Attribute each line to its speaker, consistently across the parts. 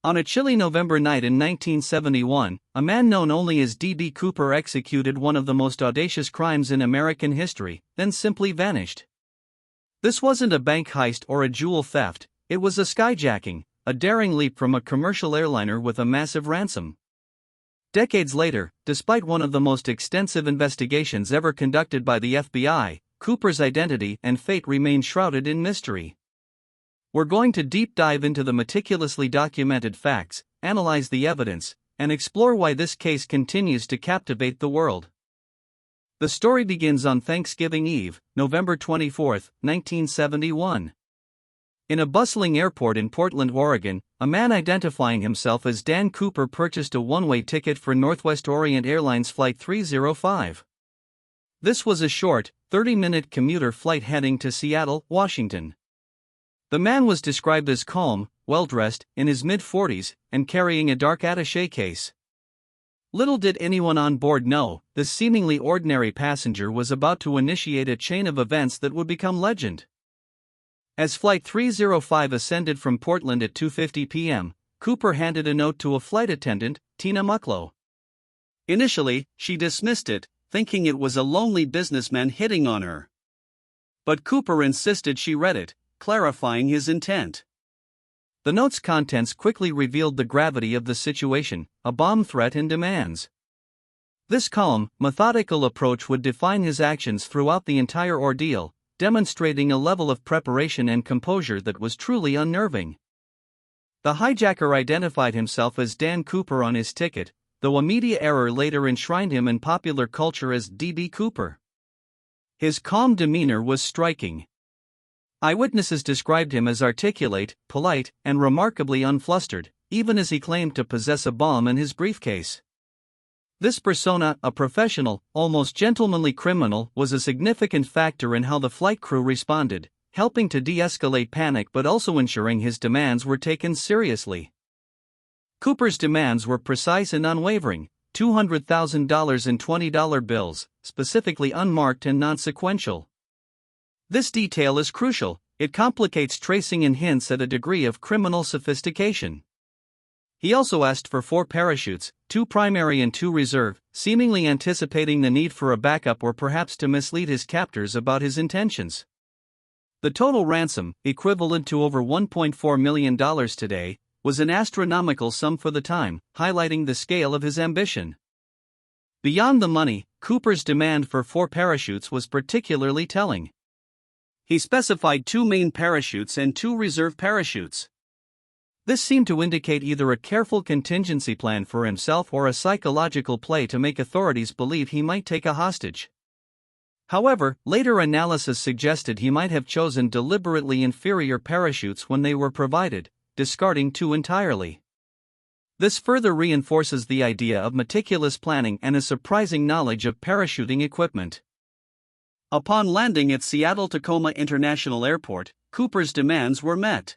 Speaker 1: On a chilly November night in 1971, a man known only as D.B. Cooper executed one of the most audacious crimes in American history, then simply vanished. This wasn't a bank heist or a jewel theft, it was a skyjacking, a daring leap from a commercial airliner with a massive ransom. Decades later, despite one of the most extensive investigations ever conducted by the FBI, Cooper's identity and fate remain shrouded in mystery. We're going to deep dive into the meticulously documented facts, analyze the evidence, and explore why this case continues to captivate the world. The story begins on Thanksgiving Eve, November 24, 1971. In a bustling airport in Portland, Oregon, a man identifying himself as Dan Cooper purchased a one-way ticket for Northwest Orient Airlines Flight 305. This was a short, 30-minute commuter flight heading to Seattle, Washington. The man was described as calm, well-dressed, in his mid-40s, and carrying a dark attaché case. Little did anyone on board know, this seemingly ordinary passenger was about to initiate a chain of events that would become legend. As Flight 305 ascended from Portland at 2:50 p.m., Cooper handed a note to a flight attendant, Tina Mucklow. Initially, she dismissed it, thinking it was a lonely businessman hitting on her. But Cooper insisted she read it, clarifying his intent. The note's contents quickly revealed the gravity of the situation, a bomb threat and demands. This calm, methodical approach would define his actions throughout the entire ordeal, demonstrating a level of preparation and composure that was truly unnerving. The hijacker identified himself as Dan Cooper on his ticket, though a media error later enshrined him in popular culture as D.B. Cooper. His calm demeanor was striking. Eyewitnesses described him as articulate, polite, and remarkably unflustered, even as he claimed to possess a bomb in his briefcase. This persona, a professional, almost gentlemanly criminal, was a significant factor in how the flight crew responded, helping to de-escalate panic but also ensuring his demands were taken seriously. Cooper's demands were precise and unwavering, $200,000 in $20 bills, specifically unmarked and non-sequential. This detail is crucial, it complicates tracing and hints at a degree of criminal sophistication. He also asked for 4 parachutes, 2 primary and 2 reserve, seemingly anticipating the need for a backup or perhaps to mislead his captors about his intentions. The total ransom, equivalent to over $1.4 million today, was an astronomical sum for the time, highlighting the scale of his ambition. Beyond the money, Cooper's demand for 4 parachutes was particularly telling. He specified 2 main parachutes and 2 reserve parachutes. This seemed to indicate either a careful contingency plan for himself or a psychological play to make authorities believe he might take a hostage. However, later analysis suggested he might have chosen deliberately inferior parachutes when they were provided, discarding 2 entirely. This further reinforces the idea of meticulous planning and a surprising knowledge of parachuting equipment. Upon landing at Seattle-Tacoma International Airport, Cooper's demands were met.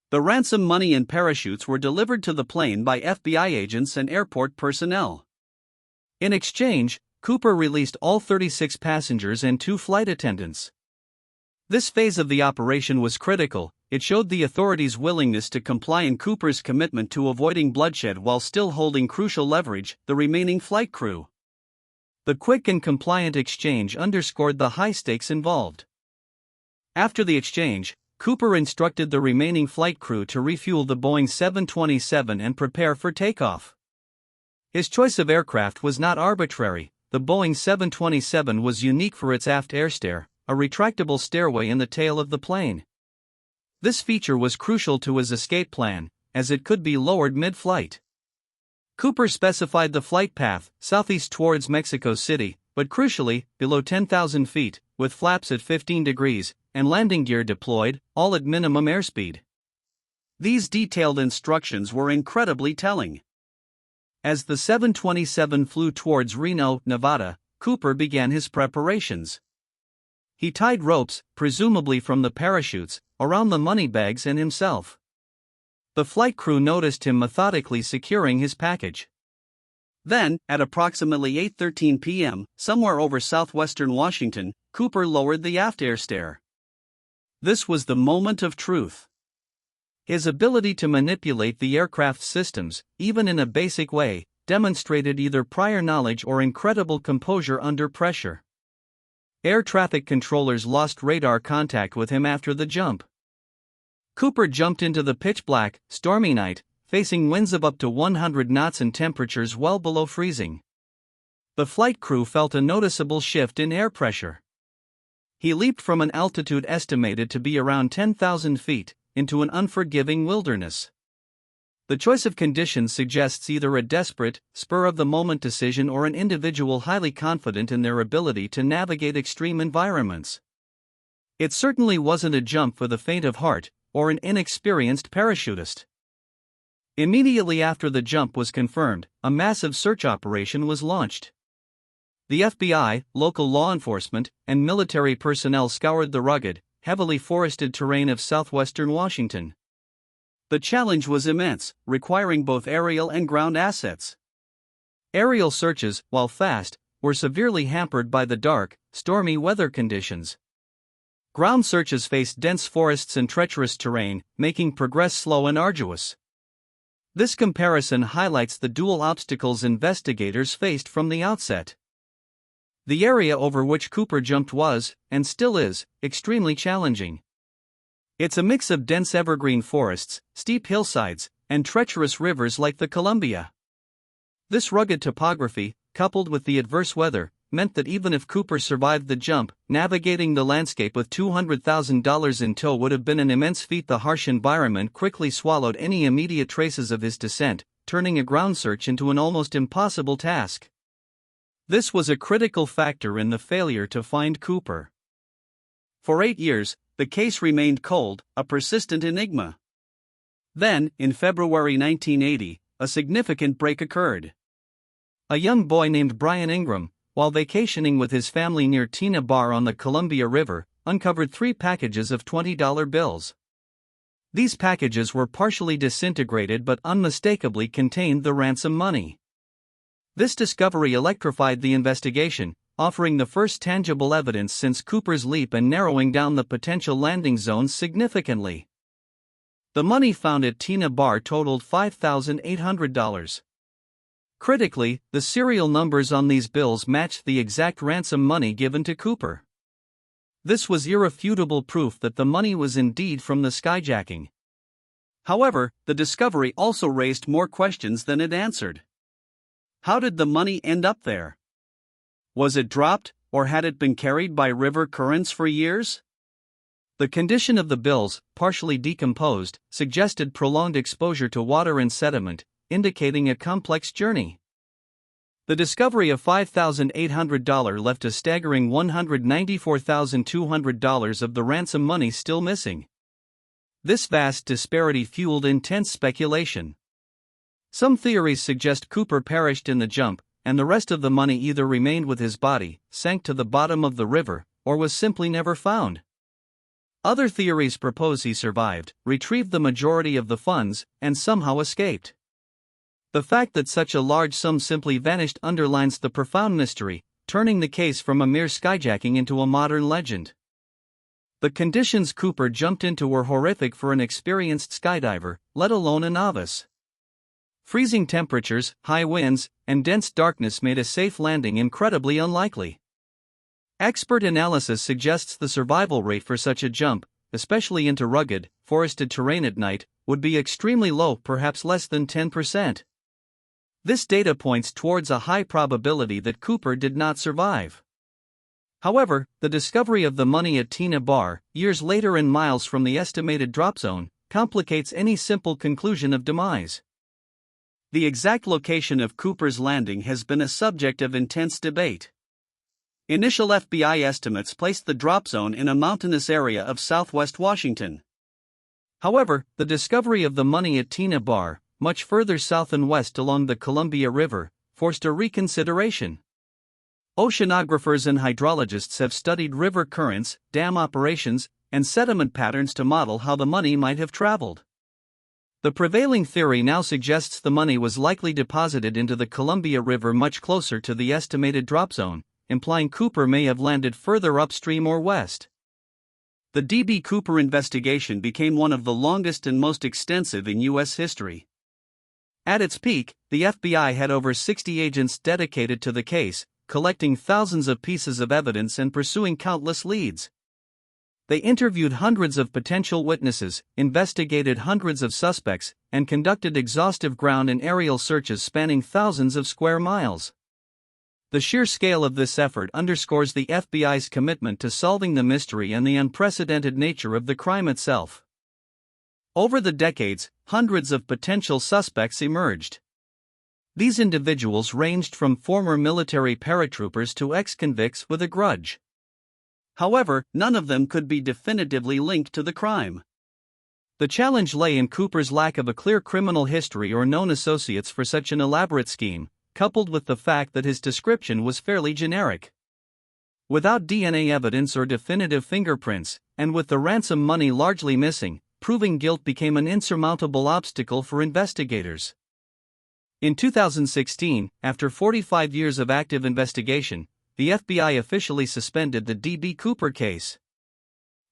Speaker 1: The ransom money and parachutes were delivered to the plane by FBI agents and airport personnel. In exchange, Cooper released all 36 passengers and 2 flight attendants. This phase of the operation was critical, it showed the authorities' willingness to comply and Cooper's commitment to avoiding bloodshed while still holding crucial leverage, the remaining flight crew. The quick and compliant exchange underscored the high stakes involved. After the exchange, Cooper instructed the remaining flight crew to refuel the Boeing 727 and prepare for takeoff. His choice of aircraft was not arbitrary. The Boeing 727 was unique for its aft airstair, a retractable stairway in the tail of the plane. This feature was crucial to his escape plan, as it could be lowered mid-flight. Cooper specified the flight path, southeast towards Mexico City, but crucially, below 10,000 feet, with flaps at 15 degrees, and landing gear deployed, all at minimum airspeed. These detailed instructions were incredibly telling. As the 727 flew towards Reno, Nevada, Cooper began his preparations. He tied ropes, presumably from the parachutes, around the money bags and himself. The flight crew noticed him methodically securing his package. Then, at approximately 8:13 p.m., somewhere over southwestern Washington, Cooper lowered the aft airstair. This was the moment of truth. His ability to manipulate the aircraft's systems, even in a basic way, demonstrated either prior knowledge or incredible composure under pressure. Air traffic controllers lost radar contact with him after the jump. Cooper jumped into the pitch-black, stormy night, facing winds of up to 100 knots and temperatures well below freezing. The flight crew felt a noticeable shift in air pressure. He leaped from an altitude estimated to be around 10,000 feet, into an unforgiving wilderness. The choice of conditions suggests either a desperate, spur-of-the-moment decision or an individual highly confident in their ability to navigate extreme environments. It certainly wasn't a jump for the faint of heart, or an inexperienced parachutist. Immediately after the jump was confirmed, a massive search operation was launched. The FBI, local law enforcement, and military personnel scoured the rugged, heavily forested terrain of southwestern Washington. The challenge was immense, requiring both aerial and ground assets. Aerial searches, while fast, were severely hampered by the dark, stormy weather conditions. Ground searches faced dense forests and treacherous terrain, making progress slow and arduous. This comparison highlights the dual obstacles investigators faced from the outset. The area over which Cooper jumped was, and still is, extremely challenging. It's a mix of dense evergreen forests, steep hillsides, and treacherous rivers like the Columbia. This rugged topography, coupled with the adverse weather, meant that even if Cooper survived the jump, navigating the landscape with $200,000 in tow would have been an immense feat. The harsh environment quickly swallowed any immediate traces of his descent, turning a ground search into an almost impossible task. This was a critical factor in the failure to find Cooper. For 8 years, the case remained cold, a persistent enigma. Then, in February 1980, a significant break occurred. A young boy named Brian Ingram, while vacationing with his family near Tina Bar on the Columbia River, uncovered 3 packages of $20 bills. These packages were partially disintegrated but unmistakably contained the ransom money. This discovery electrified the investigation, offering the first tangible evidence since Cooper's leap and narrowing down the potential landing zones significantly. The money found at Tina Bar totaled $5,800. Critically, the serial numbers on these bills matched the exact ransom money given to Cooper. This was irrefutable proof that the money was indeed from the skyjacking. However, the discovery also raised more questions than it answered. How did the money end up there? Was it dropped, or had it been carried by river currents for years? The condition of the bills, partially decomposed, suggested prolonged exposure to water and sediment, indicating a complex journey. The discovery of $5,800 left a staggering $194,200 of the ransom money still missing. This vast disparity fueled intense speculation. Some theories suggest Cooper perished in the jump, and the rest of the money either remained with his body, sank to the bottom of the river, or was simply never found. Other theories propose he survived, retrieved the majority of the funds, and somehow escaped. The fact that such a large sum simply vanished underlines the profound mystery, turning the case from a mere skyjacking into a modern legend. The conditions Cooper jumped into were horrific for an experienced skydiver, let alone a novice. Freezing temperatures, high winds, and dense darkness made a safe landing incredibly unlikely. Expert analysis suggests the survival rate for such a jump, especially into rugged, forested terrain at night, would be extremely low, perhaps less than 10%. This data points towards a high probability that Cooper did not survive. However, the discovery of the money at Tina Bar, years later and miles from the estimated drop zone, complicates any simple conclusion of demise. The exact location of Cooper's landing has been a subject of intense debate. Initial FBI estimates placed the drop zone in a mountainous area of southwest Washington. However, the discovery of the money at Tina Bar, much further south and west along the Columbia River, forced a reconsideration. Oceanographers and hydrologists have studied river currents, dam operations, and sediment patterns to model how the money might have traveled. The prevailing theory now suggests the money was likely deposited into the Columbia River much closer to the estimated drop zone, implying Cooper may have landed further upstream or west. The D.B. Cooper investigation became one of the longest and most extensive in U.S. history. At its peak, the FBI had over 60 agents dedicated to the case, collecting thousands of pieces of evidence and pursuing countless leads. They interviewed hundreds of potential witnesses, investigated hundreds of suspects, and conducted exhaustive ground and aerial searches spanning thousands of square miles. The sheer scale of this effort underscores the FBI's commitment to solving the mystery and the unprecedented nature of the crime itself. Over the decades, hundreds of potential suspects emerged. These individuals ranged from former military paratroopers to ex-convicts with a grudge. However, none of them could be definitively linked to the crime. The challenge lay in Cooper's lack of a clear criminal history or known associates for such an elaborate scheme, coupled with the fact that his description was fairly generic. Without DNA evidence or definitive fingerprints, and with the ransom money largely missing, proving guilt became an insurmountable obstacle for investigators. In 2016, after 45 years of active investigation, the FBI officially suspended the D.B. Cooper case.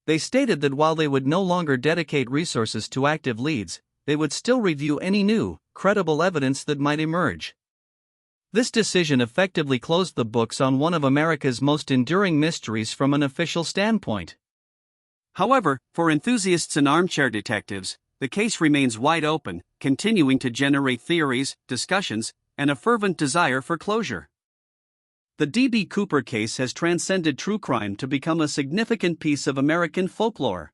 Speaker 1: They stated that while they would no longer dedicate resources to active leads, they would still review any new, credible evidence that might emerge. This decision effectively closed the books on one of America's most enduring mysteries from an official standpoint. However, for enthusiasts and armchair detectives, the case remains wide open, continuing to generate theories, discussions, and a fervent desire for closure. The D.B. Cooper case has transcended true crime to become a significant piece of American folklore.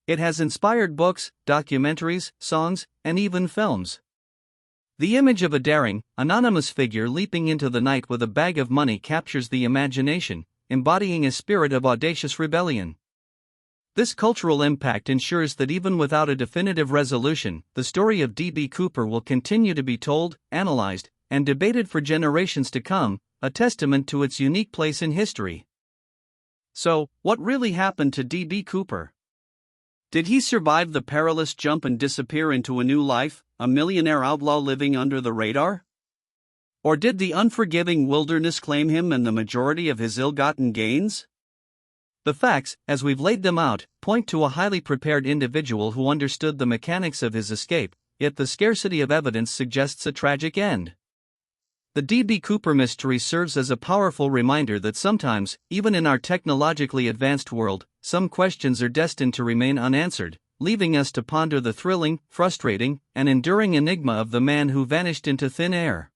Speaker 1: It has inspired books, documentaries, songs, and even films. The image of a daring, anonymous figure leaping into the night with a bag of money captures the imagination, embodying a spirit of audacious rebellion. This cultural impact ensures that even without a definitive resolution, the story of D.B. Cooper will continue to be told, analyzed, and debated for generations to come, a testament to its unique place in history. So, what really happened to D.B. Cooper? Did he survive the perilous jump and disappear into a new life, a millionaire outlaw living under the radar? Or did the unforgiving wilderness claim him and the majority of his ill-gotten gains? The facts, as we've laid them out, point to a highly prepared individual who understood the mechanics of his escape, yet the scarcity of evidence suggests a tragic end. The D.B. Cooper mystery serves as a powerful reminder that sometimes, even in our technologically advanced world, some questions are destined to remain unanswered, leaving us to ponder the thrilling, frustrating, and enduring enigma of the man who vanished into thin air.